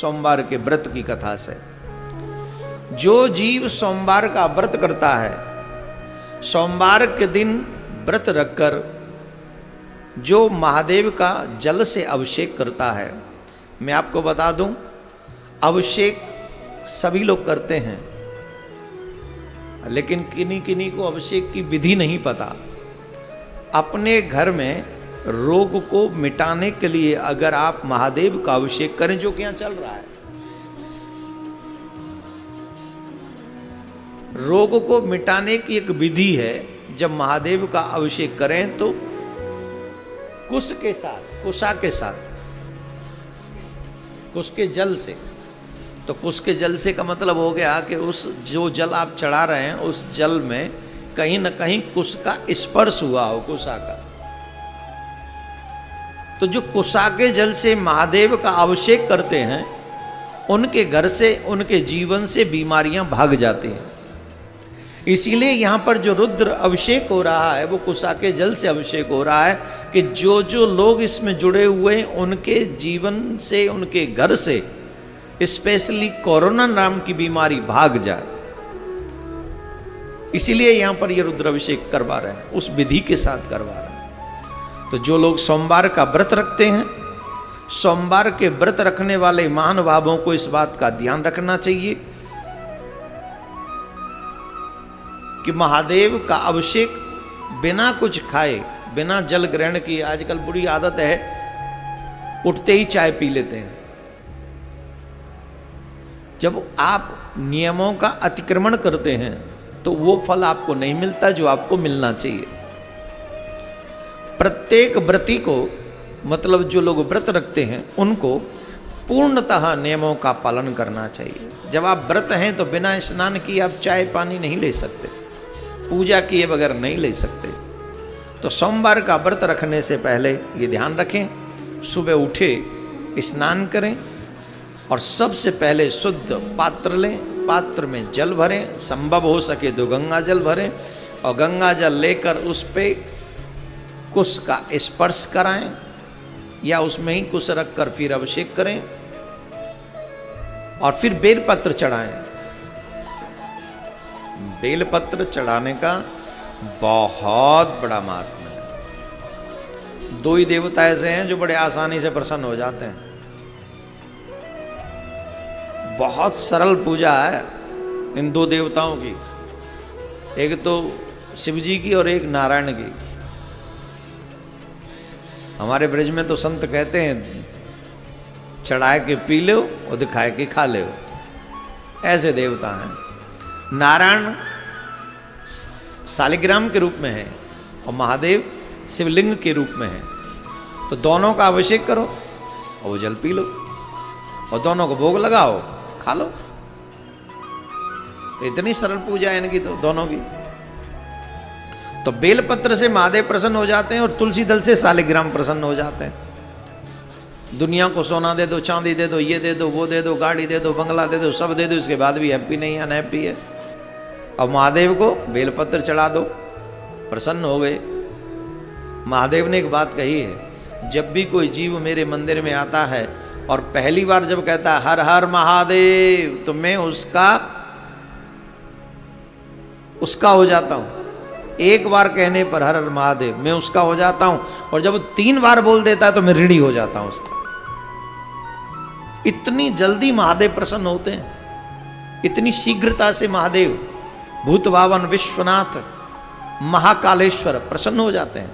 सोमवार के व्रत की कथा से। जो जीव सोमवार का व्रत करता है, सोमवार के दिन व्रत रखकर जो महादेव का जल से अभिषेक करता है, मैं आपको बता दूं, अभिषेक सभी लोग करते हैं, लेकिन किन्हीं किन्हीं को अभिषेक की विधि नहीं पता। अपने घर में रोग को मिटाने के लिए अगर आप महादेव का अभिषेक करें, जो कि यहां चल रहा है, रोग को मिटाने की एक विधि है। जब महादेव का अभिषेक करें तो कुश के साथ, कुशा के साथ, कुश के जल से, तो कुश के जल से का मतलब हो गया कि उस जो जल आप चढ़ा रहे हैं उस जल में कहीं ना कहीं कुश का स्पर्श हुआ हो, कुशा का। तो जो कुशा के जल से महादेव का अभिषेक करते हैं, उनके घर से, उनके जीवन से बीमारियां भाग जाती हैं। इसीलिए यहाँ पर जो रुद्र अभिषेक हो रहा है वो कुशा के जल से अभिषेक हो रहा है कि जो जो लोग इसमें जुड़े हुए हैं उनके जीवन से, उनके घर से स्पेशली कोरोना नाम की बीमारी भाग जाए। इसीलिए यहाँ पर ये रुद्र अभिषेक करवा रहे हैं, उस विधि के साथ करवा रहे हैं। तो जो लोग सोमवार का व्रत रखते हैं, सोमवार के व्रत रखने वाले महानुभावों को इस बात का ध्यान रखना चाहिए कि महादेव का अभिषेक बिना कुछ खाए, बिना जल ग्रहण किए, आजकल बुरी आदत है, उठते ही चाय पी लेते हैं। जब आप नियमों का अतिक्रमण करते हैं तो वो फल आपको नहीं मिलता जो आपको मिलना चाहिए। प्रत्येक व्रती को, मतलब जो लोग व्रत रखते हैं, उनको पूर्णतः नियमों का पालन करना चाहिए। जब आप व्रत हैं तो बिना स्नान किए आप चाय पानी नहीं ले सकते, पूजा किए बगैर नहीं ले सकते। तो सोमवार का व्रत रखने से पहले ये ध्यान रखें, सुबह उठे, स्नान करें और सबसे पहले शुद्ध पात्र लें, पात्र में जल भरें, संभव हो सके तो गंगा जल भरें और गंगा जल लेकर उस पे कुश का स्पर्श कराएं या उसमें ही कुश रखकर फिर अभिषेक करें और फिर बेलपत्र चढ़ाएं। बेलपत्र चढ़ाने का बहुत बड़ा महात्मा है। दो ही देवता ऐसे हैं जो बड़े आसानी से प्रसन्न हो जाते हैं। बहुत सरल पूजा है इन दो देवताओं की, एक तो शिव जी की और एक नारायण की। हमारे ब्रज में तो संत कहते हैं, चढ़ाए के पी लो और दिखाए के खा लो, ऐसे देवता हैं। नारायण शालिग्राम के रूप में है और महादेव शिवलिंग के रूप में है। तो दोनों का अभिषेक करो और वो जल पी लो और दोनों को भोग लगाओ, खा लो। इतनी सरल पूजा है इनकी, तो दोनों की। तो बेलपत्र से महादेव प्रसन्न हो जाते हैं और तुलसी दल से शालिग्राम प्रसन्न हो जाते हैं। दुनिया को सोना दे दो, चांदी दे दो, ये दे दो, वो दे दो, गाड़ी दे दो, बंगला दे दो, सब दे दो, इसके बाद भी हैप्पी नहीं है, अनहैप्पी है। और महादेव को बेलपत्र चढ़ा दो, प्रसन्न हो गए। महादेव ने एक बात कही है, जब भी कोई जीव मेरे मंदिर में आता है और पहली बार जब कहता है हर हर महादेव, तो मैं उसका हो जाता हूं। एक बार कहने पर हर हर महादेव मैं उसका हो जाता हूं, और जब 3 बार बोल देता है तो मैं ऋणी हो जाता हूं उसका। इतनी जल्दी महादेव प्रसन्न होते हैं, इतनी शीघ्रता से महादेव भूत भावन विश्वनाथ महाकालेश्वर प्रसन्न हो जाते हैं।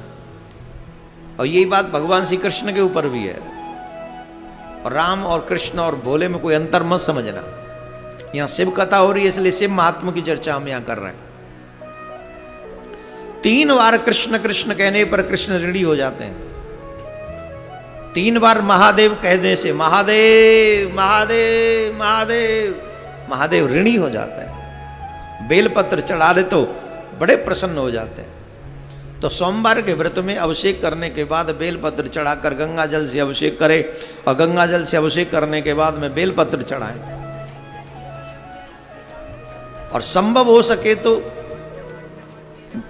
और यही बात भगवान श्री कृष्ण के ऊपर भी है। और राम और कृष्ण और भोले में कोई अंतर मत समझना। यहां शिव कथा हो रही है इसलिए शिव महात्मा की चर्चा हम यहां कर रहे हैं। 3 बार कृष्ण कृष्ण कहने पर कृष्ण ऋणी हो जाते हैं। 3 बार महादेव कहने से महादेव महादेव महादेव महादेव ऋणी हो जाते हैं। बेलपत्र चढ़ा दे तो बड़े प्रसन्न हो जाते हैं। तो सोमवार के व्रत में अभिषेक करने के बाद बेलपत्र चढ़ाकर गंगा जल से अभिषेक करें और गंगा जल से अभिषेक करने के बाद में बेलपत्र चढ़ाएं और संभव हो सके तो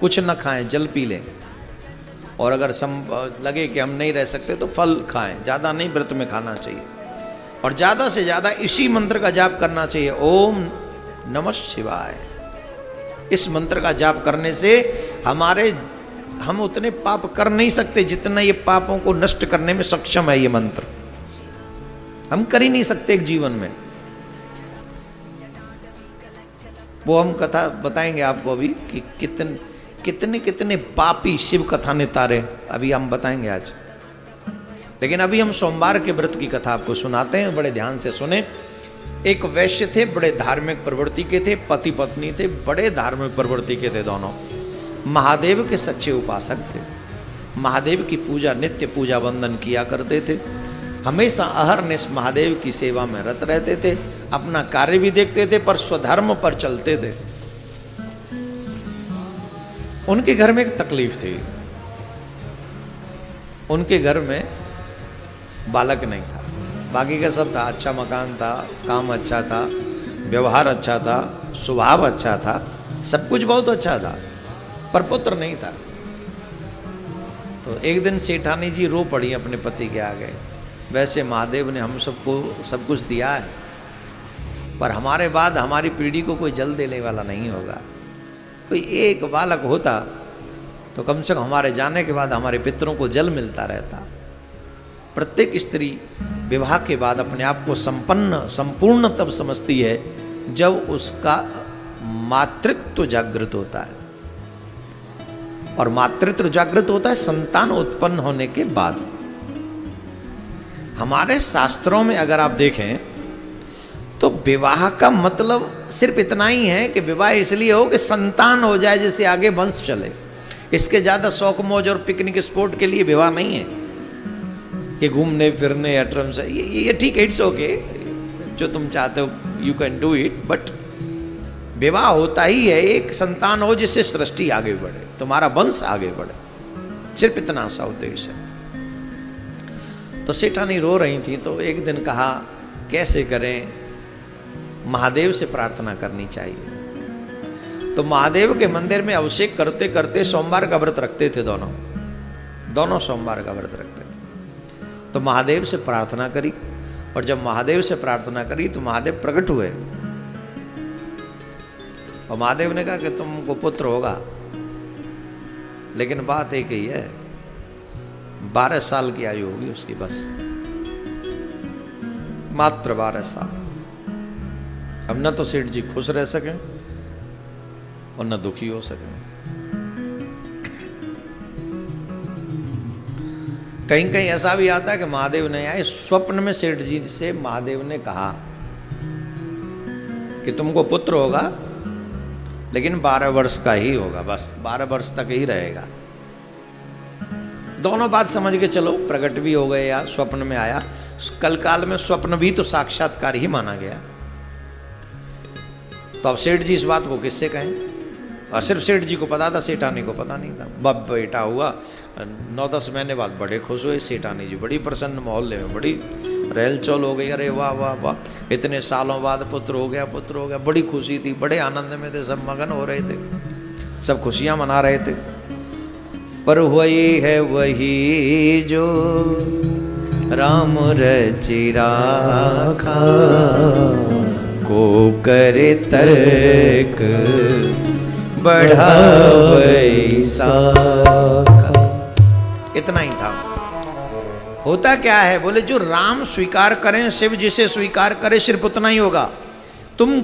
कुछ न खाएं, जल पी लें। और अगर लगे कि हम नहीं रह सकते तो फल खाएं, ज़्यादा नहीं व्रत में खाना चाहिए। और ज़्यादा से ज़्यादा इसी मंत्र का जाप करना चाहिए, ओम नमः शिवाय। इस मंत्र का जाप करने से हम उतने पाप कर नहीं सकते जितना ये पापों को नष्ट करने में सक्षम है। ये मंत्र हम कर ही नहीं सकते एक जीवन में। वो हम कथा बताएंगे आपको अभी कि कितने कितने पापी शिव कथा ने तारे, अभी हम बताएंगे आज। लेकिन अभी हम सोमवार के व्रत की कथा आपको सुनाते हैं, बड़े ध्यान से सुने। एक वैश्य थे, बड़े धार्मिक प्रवृत्ति के थे, पति पत्नी थे, बड़े धार्मिक प्रवृत्ति के थे दोनों। महादेव के सच्चे उपासक थे, महादेव की पूजा, नित्य पूजा वंदन किया करते थे, हमेशा अहरनिश महादेव की सेवा में रत रहते थे, अपना कार्य भी देखते थे पर स्वधर्म पर चलते थे। उनके घर में एक तकलीफ थी, उनके घर में बालक नहीं था, बाकी का सब था, अच्छा मकान था, काम अच्छा था, व्यवहार अच्छा था, स्वभाव अच्छा था, सब कुछ बहुत अच्छा था, पर पुत्र नहीं था। तो एक दिन सेठानी जी रो पड़ी अपने पति के आगे, वैसे महादेव ने हम सबको सब कुछ दिया है, पर हमारे बाद हमारी पीढ़ी को कोई जल देने वाला नहीं होगा। कोई एक बालक होता तो कम से कम हमारे जाने के बाद हमारे पितरों को जल मिलता रहता। प्रत्येक स्त्री विवाह के बाद अपने आप को संपूर्ण तब समझती है जब उसका मातृत्व जागृत होता है, और मातृत्व जागृत होता है संतान उत्पन्न होने के बाद। हमारे शास्त्रों में अगर आप देखें तो विवाह का मतलब सिर्फ इतना ही है कि विवाह इसलिए हो कि संतान हो जाए, जिससे आगे वंश चले। इसके ज़्यादा शौक मौज और पिकनिक स्पॉट के लिए विवाह नहीं है कि घूमने फिरने अटरम से, ये ठीक है, इट्स ओके, जो तुम चाहते हो you can do it, but विवाह होता ही है एक संतान हो जिससे सृष्टि आगे बढ़े, तुम्हारा वंश आगे बढ़े, सिर्फ इतना सा उद्देश्य है। तो सेठानी रो रही थी, तो एक दिन कहा कैसे करें, महादेव से प्रार्थना करनी चाहिए। तो महादेव के मंदिर में अभिषेक करते करते सोमवार का व्रत रखते थे, दोनों सोमवार का व्रत रखते थे। तो महादेव से प्रार्थना करी, और जब महादेव से प्रार्थना करी तो महादेव प्रकट हुए, और महादेव ने कहा कि तुमको पुत्र होगा, लेकिन बात एक ही है, 12 साल की आयु होगी उसकी, बस मात्र 12 साल। अब न तो सेठ जी खुश रह सकें और न दुखी हो सकें। कहीं कहीं ऐसा भी आता है कि महादेव नहीं आए, स्वप्न में सेठ जी से महादेव ने कहा कि तुमको पुत्र होगा, लेकिन 12 वर्ष का ही होगा, बस 12 वर्ष तक ही रहेगा। दोनों बात समझ के चलो, प्रकट भी हो गए या स्वप्न में आया। कल काल में स्वप्न भी तो साक्षात्कार ही माना गया। तो अब सेठ जी इस बात को किससे कहें, और सिर्फ सेठ जी को पता था, सेठानी को पता नहीं था। बब बेटा हुआ, 9-10 महीने बाद बड़े खुश हुए सेठानी जी, बड़ी प्रसन्न, मोहल्ले में बड़ी रहल चौल हो गई, अरे वाह वाह वाह, इतने सालों बाद पुत्र हो गया, पुत्र हो गया, बड़ी खुशी थी, बड़े आनंद में थे, सब मगन हो रहे थे, सब खुशियां मना रहे थे। पर वही है वही जो राम रचि राखा, को करे तर्क बढ़ावै साखा। इतना ही था। होता क्या है, बोले जो राम स्वीकार करें, शिव जिसे स्वीकार करे, सिर्फ उतना ही होगा। तुम